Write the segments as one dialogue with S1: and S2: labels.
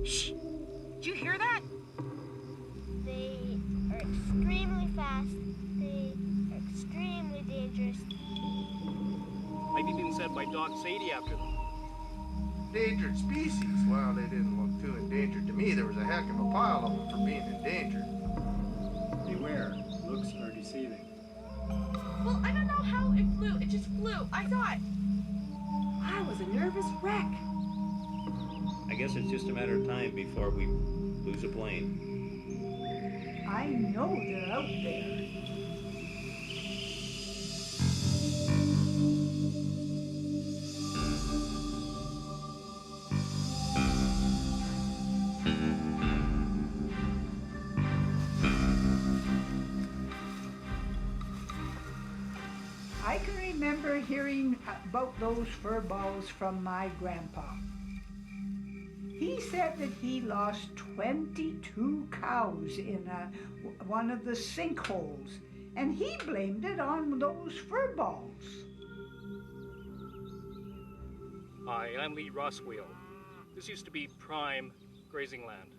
S1: Shh! Did you hear that?
S2: They are extremely fast. They are extremely dangerous.
S3: I've even sent my dog Sadie after them.
S4: Endangered species? Well, they didn't look too endangered to me. There was a heck of a pile of them for being endangered.
S5: Beware, looks are deceiving.
S1: Well, I don't know how it flew. It just flew. I thought.
S6: I was a nervous wreck.
S7: I guess it's just a matter of time before we lose a plane.
S6: I know they're out there. I can remember hearing about those furballs from my grandpa. He said that he lost 22 cows in one of the sinkholes, and he blamed it on those furballs.
S3: Hi, I'm Lee Rosswheel. This used to be prime grazing land.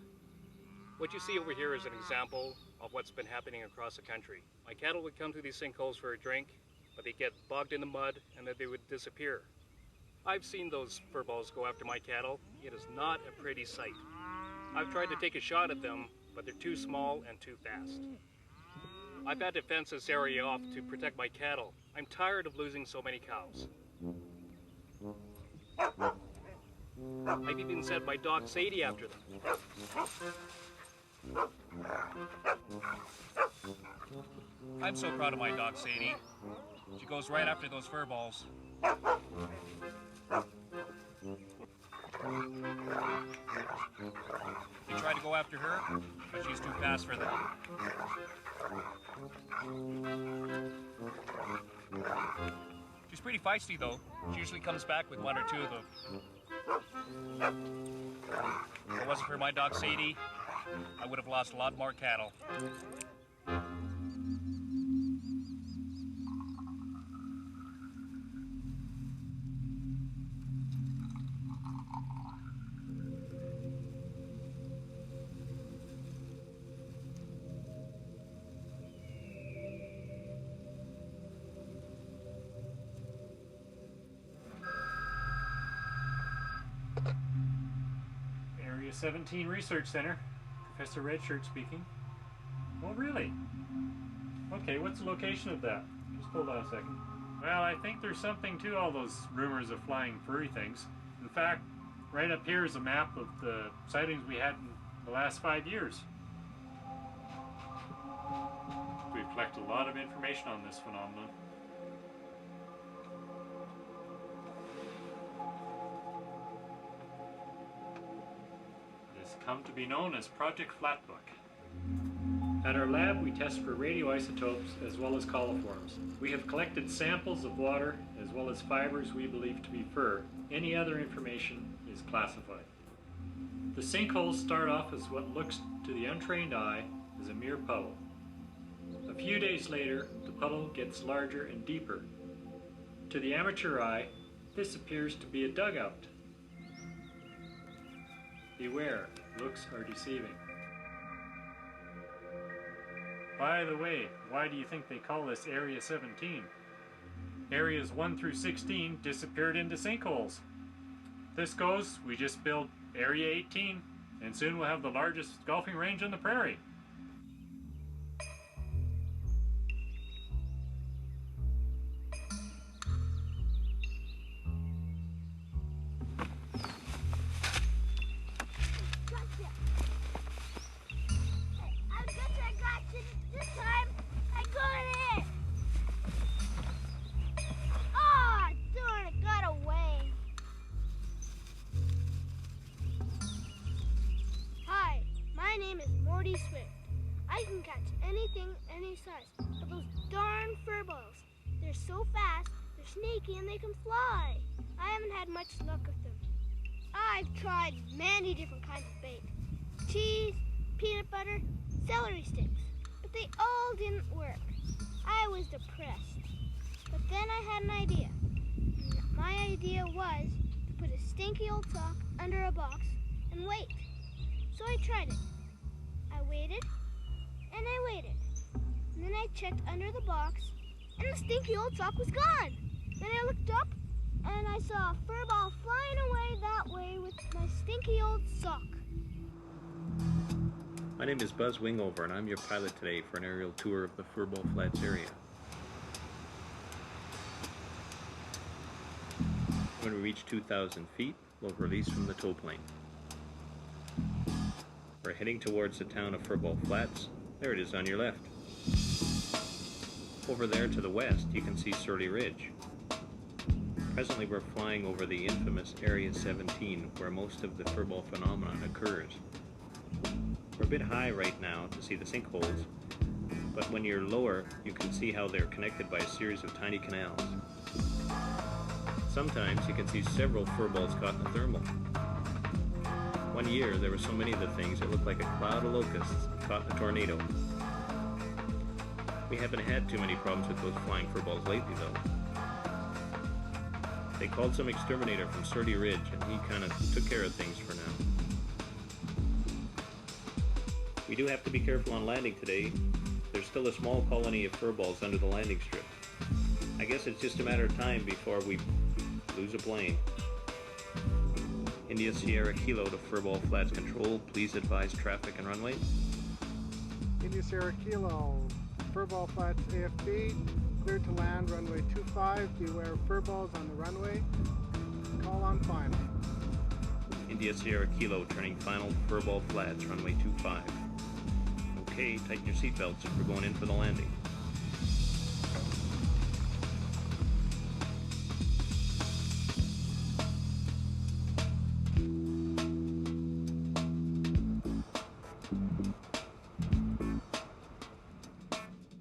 S3: What you see over here is an example of what's been happening across the country. My cattle would come to these sinkholes for a drink, but they'd get bogged in the mud and then they would disappear. I've seen those furballs go after my cattle. It is not a pretty sight. I've tried to take a shot at them, but they're too small and too fast. I've had to fence this area off to protect my cattle. I'm tired of losing so many cows. I've even sent my dog Sadie after them. I'm so proud of my dog Sadie. She goes right after those furballs. They try to go after her, but she's too fast for them. She's pretty feisty though. She usually comes back with one or two of them. If it wasn't for my dog Sadie, I would have lost a lot more cattle.
S5: Area 17 Research Center. Professor Redshirt speaking. Oh, really? Okay, what's the location of that? Just hold on a second. Well, I think there's something to all those rumors of flying furry things. In fact, right up here is a map of the sightings we had in the last 5 years. We've collected a lot of information on this phenomenon. Come to be known as Project Flatbook. At our lab, we test for radioisotopes as well as coliforms. We have collected samples of water as well as fibers we believe to be fur. Any other information is classified. The sinkholes start off as what looks to the untrained eye as a mere puddle. A few days later, the puddle gets larger and deeper. To the amateur eye, this appears to be a dugout. Beware, looks are deceiving. By the way, why do you think they call this Area 17? Areas 1 through 16 disappeared into sinkholes. This goes, we just build Area 18, and soon we'll have the largest golfing range on the prairie.
S2: I can catch anything, any size, but those darn furballs, they're so fast, they're sneaky, and they can fly. I haven't had much luck with them. I've tried many different kinds of bait. Cheese, peanut butter, celery sticks, but they all didn't work. I was depressed. But then I had an idea. My idea was to put a stinky old sock under a box and wait. So I tried it. I waited, and I waited. And then I checked under the box, and the stinky old sock was gone. Then I looked up, and I saw a furball flying away that way with my stinky old sock.
S7: My name is Buzz Wingover, and I'm your pilot today for an aerial tour of the Furball Flats area. When we reach 2,000 feet, we'll release from the tow plane. We're heading towards the town of Furball Flats. There it is on your left. Over there to the west, you can see Surly Ridge. Presently, we're flying over the infamous Area 17, where most of the furball phenomenon occurs. We're a bit high right now to see the sinkholes, but when you're lower, you can see how they're connected by a series of tiny canals. Sometimes you can see several furballs caught in a thermal. One year, there were so many of the things it looked like a cloud of locusts caught in a tornado. We haven't had too many problems with those flying furballs lately, though. They called some exterminator from Surly Ridge, and he kind of took care of things for now. We do have to be careful on landing today. There's still a small colony of furballs under the landing strip. I guess it's just a matter of time before we lose a plane. India Sierra Kilo to Furball Flats Control, please advise traffic and runway.
S8: India Sierra Kilo, Furball Flats AFB, cleared to land runway 25, beware of furballs on the runway, call on final.
S7: India Sierra Kilo turning final Furball Flats, runway 25. Okay, tighten your seatbelts if we're going in for the landing.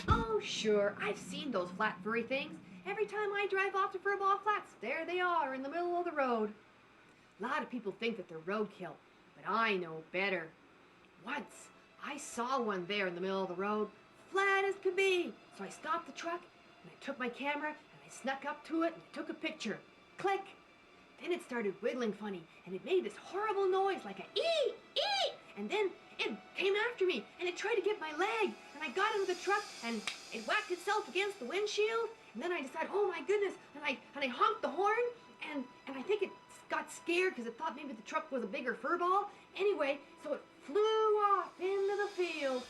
S1: Oh, sure. I've seen those flat furry things. Every time I drive off to Furball Flats, there they are in the middle of the road. A lot of people think that they're roadkill, but I know better. Once, I saw one there in the middle of the road, flat as could be. So I stopped the truck, and I took my camera, and I snuck up to it and took a picture. Click! Then it started wiggling funny, and it made this horrible noise like a ee, ee! And then it came after me, and it tried to get my leg. And I got into the truck, and it whacked itself against the windshield. And then I decided, oh my goodness, and I honked the horn, and I think it got scared because it thought maybe the truck was a bigger furball. Anyway, so it flew off into the field.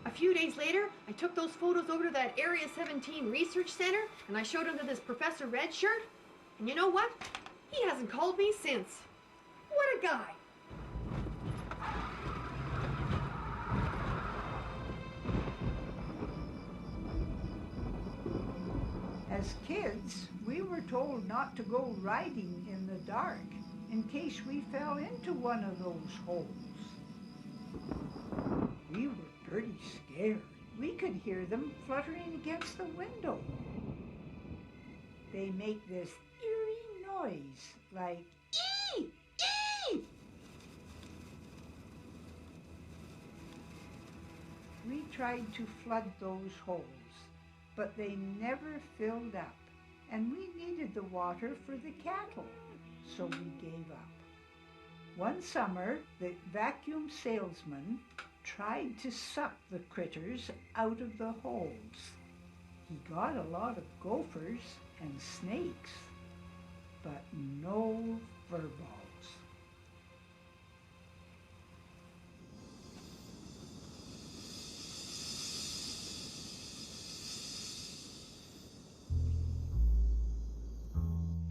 S1: A few days later, I took those photos over to that Area 17 Research Center, and I showed them to this Professor Redshirt. And you know what? He hasn't called me since. What a guy.
S6: As kids, we were told not to go riding in the dark in case we fell into one of those holes. We were pretty scared. We could hear them fluttering against the window. They make this eerie noise like ee, ee. We tried to flood those holes, but they never filled up, and we needed the water for the cattle, so we gave up. One summer, the vacuum salesman tried to suck the critters out of the holes. He got a lot of gophers and snakes, but no furballs.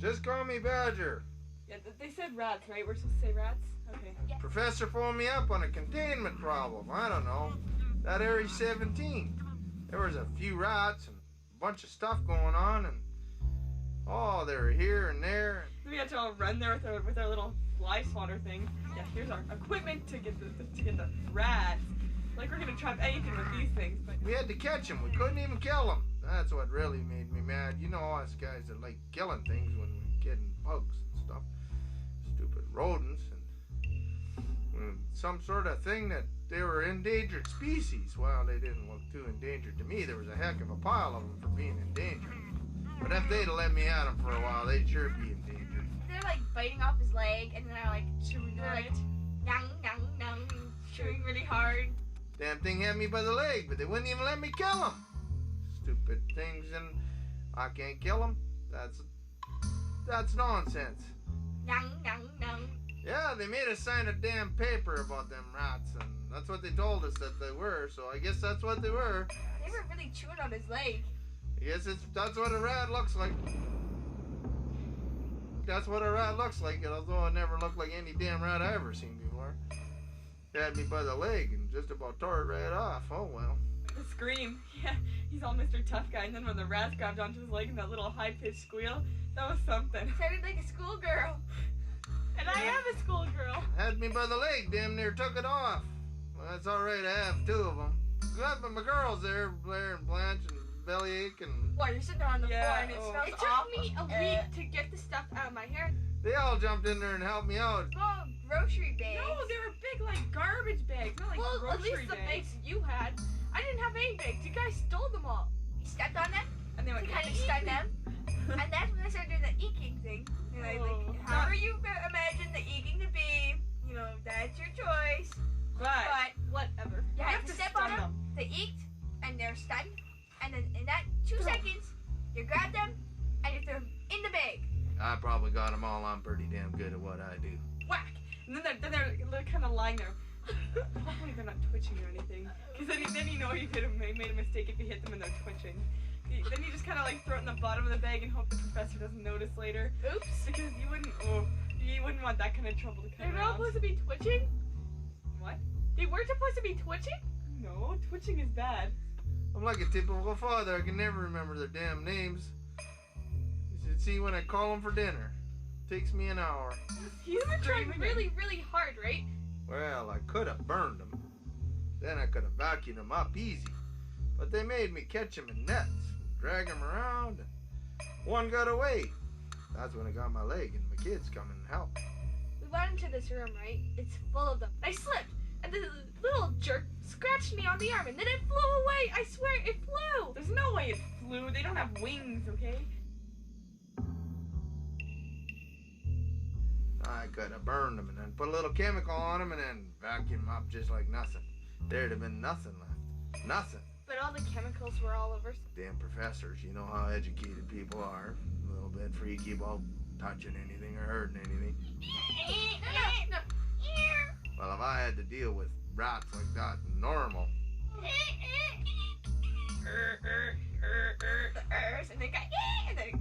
S4: Just call me Badger.
S9: Yeah, they said rats, right? We're supposed to say rats? Okay.
S1: Yes.
S4: Professor phoned me up on a containment problem. I don't know. That Area 17. There was a few rats and a bunch of stuff going on, and oh, they were here and there.
S9: We had to all run there with our little fly swatter thing. Yeah, here's our equipment to get the rats. Like we're gonna trap anything with these things, but
S4: We had to catch them. We couldn't even kill them. That's what really made me mad. You know us guys that like killing things when we're getting bugs and stuff. Stupid rodents. And some sort of thing that they were endangered species. Well, they didn't look too endangered to me. There was a heck of a pile of them for being endangered. But if they'd have let me at them for a while, they'd sure be endangered.
S10: They're like biting off his leg, and they're like
S9: Chewing
S10: they're
S9: on
S10: like
S9: it.
S10: nung nung nung, chewing really hard.
S4: Damn thing had me by the leg, but they wouldn't even let me kill him. Stupid things, and I can't kill them. That's nonsense.
S10: Nung nung nung.
S4: Yeah, they made us sign a damn paper about them rats, and that's what they told us that they were, so I guess that's what they were.
S10: They were really chewing on his leg.
S4: I guess that's what a rat looks like. That's what a rat looks like, although it never looked like any damn rat I ever seen before. They had me by the leg and just about tore it right off. Oh well.
S9: The scream. Yeah, he's all Mr. Tough Guy, and then when the rats grabbed onto his leg and that little high-pitched squeal, that was something.
S10: Sounded like a schoolgirl.
S9: And I am a schoolgirl.
S4: Had me by the leg, damn near took it off. Well, that's alright, I have two of them. But my girls there, Blair and Blanche and Bellyache, and
S10: Well, you're sitting there on the
S9: Yeah,
S10: floor and it
S9: oh.
S10: smells
S2: It took
S10: awful.
S2: me a week to get the stuff out of my hair.
S4: they all jumped in there and helped me out.
S10: Small grocery bags.
S9: No, they were big like garbage bags, not like
S2: Well, at
S9: grocery
S2: least the
S9: bags.
S2: bags you had. I didn't have any bags. You guys stole them all.
S10: You stepped on them
S9: And they
S10: to
S9: went
S10: kind of stun them. And that's when they started doing the eking thing. You know,
S9: Oh,
S10: like, however you imagine the eking to be, you know, that's your choice.
S9: But
S10: But
S2: Whatever.
S10: you have to step on
S9: stun
S10: them. They eked, and they're stunned. And then in that 2 seconds, you grab them, and you throw them in the bag.
S4: I probably got them all. I'm pretty damn good at what I do.
S9: Whack! And then they're kind of lying there. Hopefully they're not twitching or anything. Because then you know you could have made a mistake if you hit them and they're twitching. Then you just kind of like throw it in the bottom of the bag and hope the professor doesn't notice later.
S2: Oops.
S9: Because you wouldn't want that kind of trouble to come
S2: They're not
S9: around.
S2: supposed to be twitching?
S9: What?
S2: They weren't supposed to be twitching?
S9: No, twitching is bad.
S4: I'm like a typical father. I can never remember their damn names. You should see when I call them for dinner. Takes me an hour.
S2: You were trying
S9: screaming
S2: really, really hard, right?
S4: Well, I could have burned them. Then I could have vacuumed them up easy. But they made me catch them in nets, drag them around, and one got away. That's when I got my leg and my kids come and help.
S2: We went into this room, right? It's full of them. I slipped, and the little jerk scratched me on the arm, and then it flew away. I swear, it flew.
S9: There's no way it flew. They don't have wings, okay?
S4: I could have burned them and then put a little chemical on them and then vacuum them up just like nothing. There'd have been nothing left. Nothing.
S2: But all the chemicals were all over.
S4: Damn professors, you know how educated people are. A little bit freaky about touching anything or hurting anything.
S2: No.
S4: Well, if I had to deal with rats like that normal,
S10: And they got and then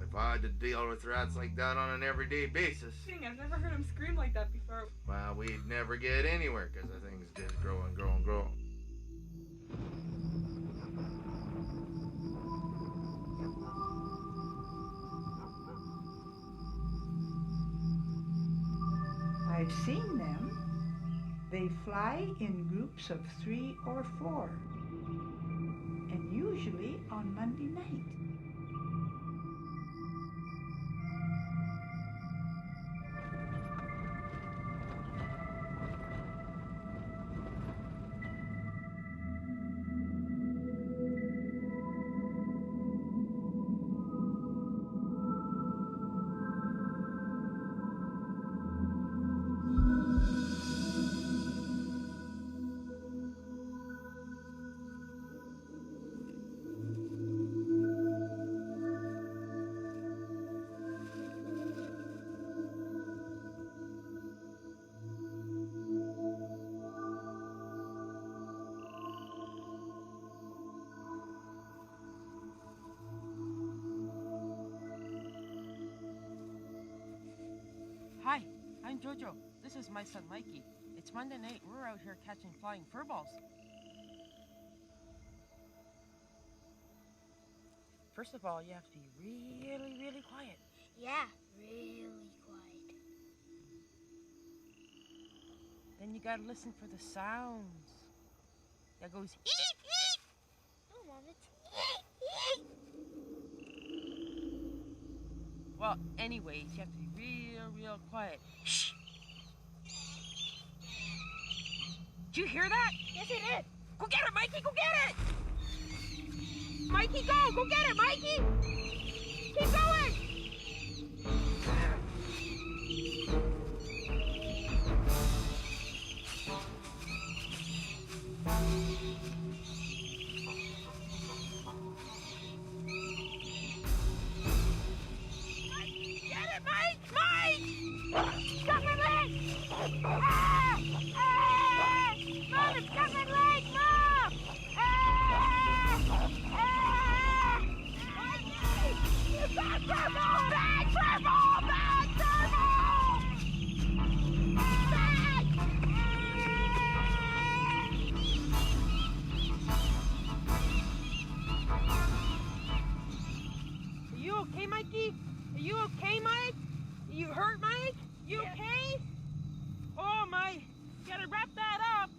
S4: if I had to deal with rats like that on an everyday basis,
S9: Dang, I've never heard him scream like that before.
S4: well, we'd never get anywhere because the things just grow and grow and grow.
S6: I've seen them. They fly in groups of 3 or 4, and usually on Monday night.
S11: Hi, I'm Jojo. This is my son Mikey. It's Monday night. We're out here catching flying furballs. First of all, you have to be really, really quiet.
S2: Yeah, really quiet.
S11: Then you gotta listen for the sounds. That goes eep, eep.
S2: Oh, Mom, it's
S11: Well, anyways, you have to be real, real quiet. Shh. you hear that?
S2: Yes, I did.
S11: Go get it, Mikey, go get it! Mikey, go get it, Mikey! Keep going! Get it, Mike! Mike!
S2: Got my leg! Ah! Ah! Mom, it's got my leg, Mom! Ah! Ah! Mikey! You got Furball! Bad Furball! Bad Furball! Bad!
S11: Are you okay, Mikey? Are you okay, Mike? You hurt, Mike? You okay? Oh, my. Gotta wrap that up.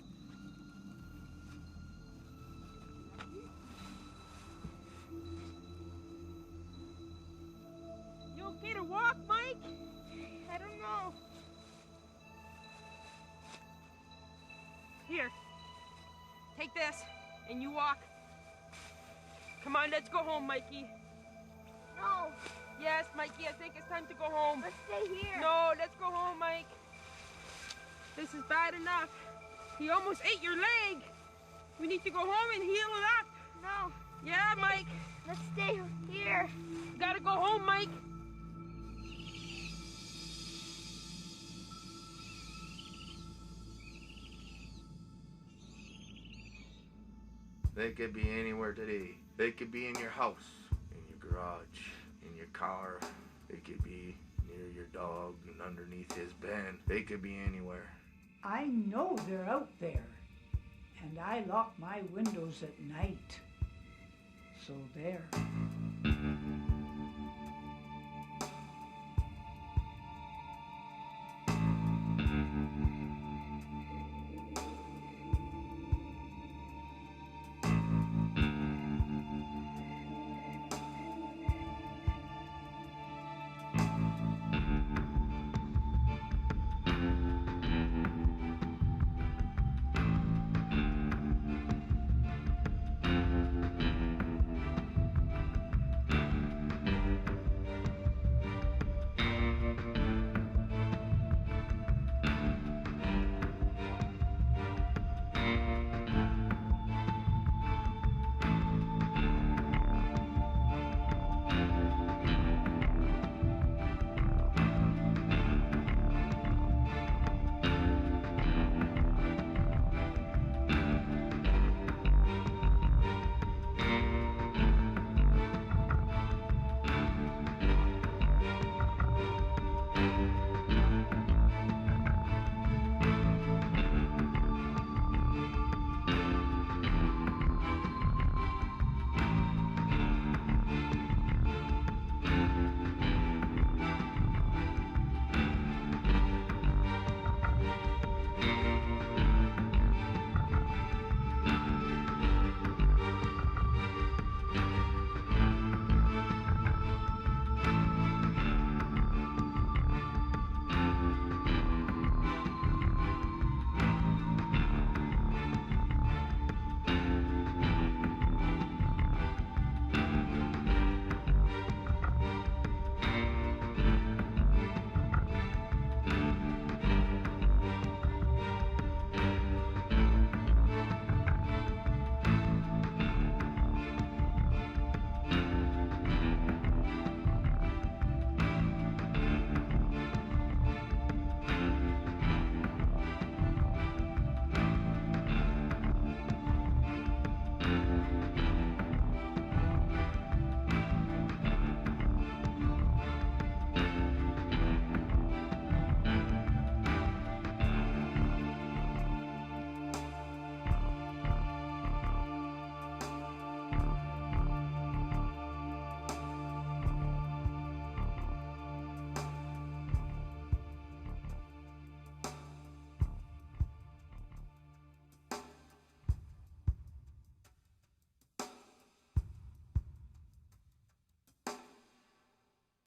S11: You okay to walk, Mike?
S2: I don't know.
S11: Here. Take this, and you walk. Come on, let's go home, Mikey.
S2: No,
S11: Yes, Mikey, I think it's time to go home.
S2: let's stay here.
S11: No, let's go home, Mike. This is bad enough. He almost ate your leg. We need to go home and heal it up.
S2: No,
S11: Yeah, Mike.
S2: let's stay here.
S11: You gotta go home, Mike.
S4: They could be anywhere today. They could be in your house, in your garage, in your car. They could be near your dog and underneath his bed. They could be anywhere.
S6: I know they're out there, and I lock my windows at night. So there.